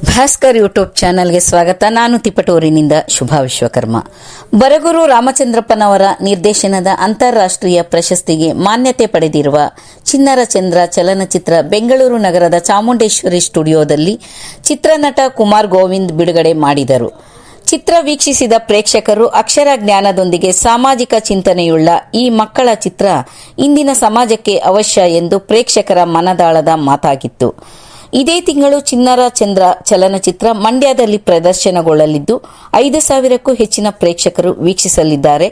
Bhaskar YouTube ಚಾನೆಲ್ಗೆ ಸ್ವಾಗತ. ನಾನು ತಿಪಟೂರಿನಿಂದ ಶುಭಾ ವಿಶ್ವಕರ್ಮ. ಬರಗೂರು ರಾಮಚಂದ್ರಪ್ಪನವರ ನಿರ್ದೇಶನದ ಅಂತಾರಾಷ್ಟ್ರೀಯ ಪ್ರಶಸ್ತಿಗೆ ಮಾನ್ಯತೆ ಪಡೆದಿರುವ ಚಿನ್ನರ ಚಂದ್ರ ಚಲನಚಿತ್ರ ಬೆಂಗಳೂರು ನಗರದ ಚಾಮುಂಡೇಶ್ವರಿ ಸ್ಟುಡಿಯೋದಲ್ಲಿ ಚಿತ್ರನಟ ಕುಮಾರ್ ಗೋವಿಂದ್ ಬಿಡುಗಡೆ ಮಾಡಿದರು. ಚಿತ್ರ ವೀಕ್ಷಿಸಿದ ಪ್ರೇಕ್ಷಕರು ಅಕ್ಷರ ಜ್ಞಾನದೊಂದಿಗೆ ಸಾಮಾಜಿಕ ಚಿಂತನೆಯುಳ್ಳ ಈ ಮಕ್ಕಳ ಚಿತ್ರ ಇಂದಿನ ಸಮಾಜಕ್ಕೆ ಅವಶ್ಯ ಎಂದು ಪ್ರೇಕ್ಷಕರ ಮನದಾಳದ ಮಾತಾಗಿತ್ತು. ಇದೇ ತಿಂಗಳು ಚಿನ್ನರ ಚಂದ್ರ ಚಲನಚಿತ್ರ ಮಂಡ್ಯದಲ್ಲಿ ಪ್ರದರ್ಶನಗೊಳ್ಳಲಿದ್ದು 5,000ಕ್ಕೂ ಹೆಚ್ಚಿನ ಪ್ರೇಕ್ಷಕರು ವೀಕ್ಷಿಸಲಿದ್ದಾರೆ.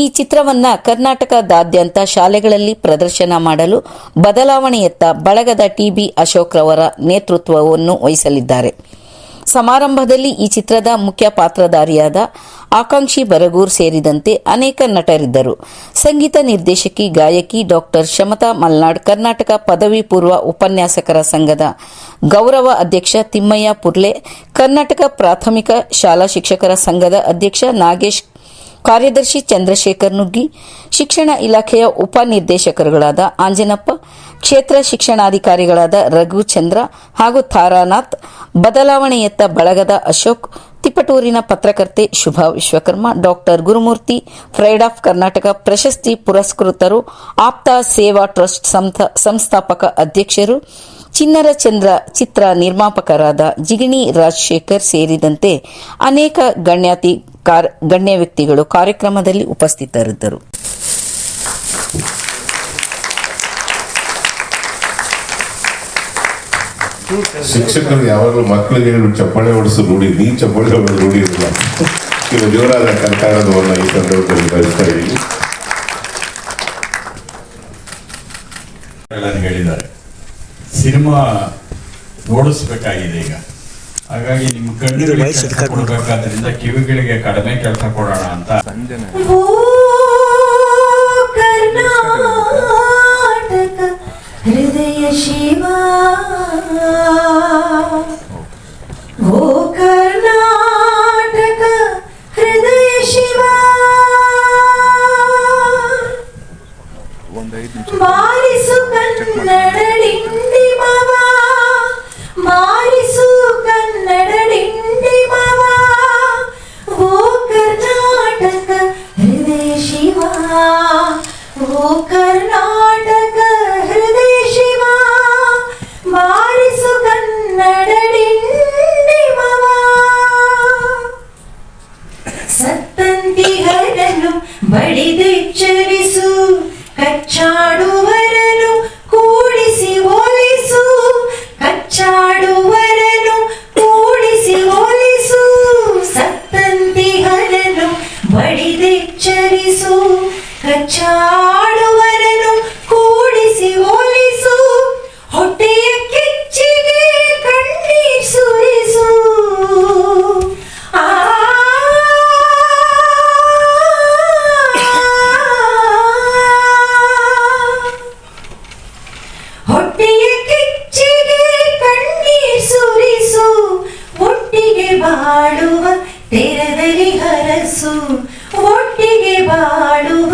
ಈ ಚಿತ್ರವನ್ನ ಕರ್ನಾಟಕದಾದ್ಯಂತ ಶಾಲೆಗಳಲ್ಲಿ ಪ್ರದರ್ಶನ ಮಾಡಲು ಬದಲಾವಣೆಯತ್ತ ಬಳಗದ ಟಿ.ಬಿ. ಅಶೋಕ್ ರವರ ನೇತೃತ್ವವನ್ನು ವಹಿಸಲಿದ್ದಾರೆ. ಸಮಾರಂಭದಲ್ಲಿ ಈ ಚಿತ್ರದ ಮುಖ್ಯ ಪಾತ್ರಧಾರಿಯಾದ ಆಕಾಂಕ್ಷಿ ಬರಗೂರ್ ಸೇರಿದಂತೆ ಅನೇಕ ನಟರಿದ್ದರು. ಸಂಗೀತ ನಿರ್ದೇಶಕಿ, ಗಾಯಕಿ ಡಾಕ್ಟರ್ ಶಮತಾ ಮಲ್ನಾಡ್, ಕರ್ನಾಟಕ ಪದವಿ ಪೂರ್ವ ಉಪನ್ಯಾಸಕರ ಸಂಘದ ಗೌರವ ಅಧ್ಯಕ್ಷ ತಿಮ್ಮಯ್ಯ ಪುರ್ಲೆ, ಕರ್ನಾಟಕ ಪ್ರಾಥಮಿಕ ಶಾಲಾ ಶಿಕ್ಷಕರ ಸಂಘದ ಅಧ್ಯಕ್ಷ ನಾಗೇಶ್, ಕಾರ್ಯದರ್ಶಿ ಚಂದ್ರಶೇಖರ್ ನುಗ್ಗಿ, ಶಿಕ್ಷಣ ಇಲಾಖೆಯ ಉಪನಿರ್ದೇಶಕರುಗಳಾದ ಆಂಜನಪ್ಪ, ಕ್ಷೇತ್ರ ಶಿಕ್ಷಣಾಧಿಕಾರಿಗಳಾದ ರಘುಚಂದ್ರ ಹಾಗೂ ತಾರಾನಾಥ್, ಬದಲಾವಣೆಯತ್ತ ಬಳಗದ ಅಶೋಕ್, ತಿಪಟೂರಿನ ಪತ್ರಕರ್ತೆ Shubha Vishwakarma, doctor Gurumurthy, fried of Karnataka ಪ್ರಶಸ್ತಿ ಪುರಸ್ಕೃತರು, ಆಪ್ತ ಸೇವಾ ಟ್ರಸ್ಟ್ ಸಂಸ್ಥಾಪಕ ಅಧ್ಯಕ್ಷರು, ಚಿನ್ನರ ಚಂದ್ರ ಚಿತ್ರ ನಿರ್ಮಾಪಕರಾದ ಜಿಗಣಿ ರಾಜಶೇಖರ್ ಸೇರಿದಂತೆ ಅನೇಕ ಗಣ್ಯ ವ್ಯಕ್ತಿಗಳು ಕಾರ್ಯಕ್ರಮದಲ್ಲಿ ಉಪಸ್ಥಿತರಿದ್ದರು. ಶಿಕ್ಷಕರು ಯಾವಾಗಲೂ ಮಕ್ಕಳಿಗೆ ಚಪ್ಪಾಳೆ ಹೊಡಿಸೋ ರೂಢಿ, ನೀ ಚಪ್ಪಾಳೆ ಹೊಡೆದು ರೂಢಿ ಇರಲ್ಲ. ಇನ್ನು ಜೋರಾದ ಕರ್ನಾಟಕವನ್ನು ಈ ಸಂದರ್ಭದಲ್ಲಿ ಕಳಿಸ್ತಾ ಇದ್ದೀವಿ. ಹೇಳಿದ್ದಾರೆ, ಸಿನಿಮಾ ಓಡಿಸ್ಬೇಕಾಗಿದೆ ಈಗ. ಹಾಗಾಗಿ ನಿಮ್ಮ ಕಣ್ಣಿಗೆ ಕೆಲಸ ಕೊಡಬೇಕಾದ್ರಿಂದ ಕಿವಿಗಳಿಗೆ ಕಡಿಮೆ ಕೆಲಸ ಕೊಡೋಣ ಅಂತ. ಹೃದಯ ಶಿವ, ಓ ಕರ್ನಾಟಕ ಹೃದಯ ಶಿವ, ಮಾರಿಸು ಕನ್ನಡ ಡಿಂಡಿಮವ, ಮಾರಿಸು ಕನ್ನಡ ಡಿಂಡಿಮವ, ಓ ಕರ್ನಾಟಕ ಹೃದಯ ಶಿವ, ಓ ಕರ್ನಾಟಕ ಹೃದಯ ಶಿವ, ಮಾರಿಸು ಕನ್ನಡ ಡಿಂಡಿಮವ. ಸತ್ತಂತಿಗರನು ಬಡಿದೆಚ್ಚರಿಸು, ಕಚ್ಚಾಡುವರನು ಕೂಡಿಸಿ ಒಲಿಸು, ಕಚ್ಚಾಡುವರನು ಕೂಡಿಸಿ ಒಲಿಸು, ಸತ್ತಂತಿಗರನು ಬಡಿದೆಚ್ಚರಿಸು, ಕಚ್ಚಾಡುವರನು ಕೂಡಿಸಿ ಒಲಿಸು, ಹೊಟ್ಟೆಯ ಕಿಚ್ಚಿಗೆ ಕಣ್ಣೀರ್ ಸುರಿಸು, ಹೊಟ್ಟೆಯ ಕಿಚ್ಚಿಗೆ ಕಣ್ಣೀರ್ ಸುರಿಸು, ಒಟ್ಟಿಗೆ ಬಾಳುವ ತೆರದಲ್ಲಿ ಹರಸು, ಒಟ್ಟಿಗೆ ಬಾಳುವ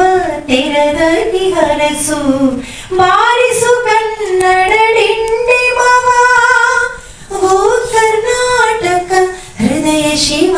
ತೆರದಲ್ಲಿ ಹರಸು, ಮಾರಿಸು ಕನ್ನಡ ಡಿಂಡಿಮವ, ಓ ಕರ್ನಾಟಕ ಹೃದಯ ಶಿವ.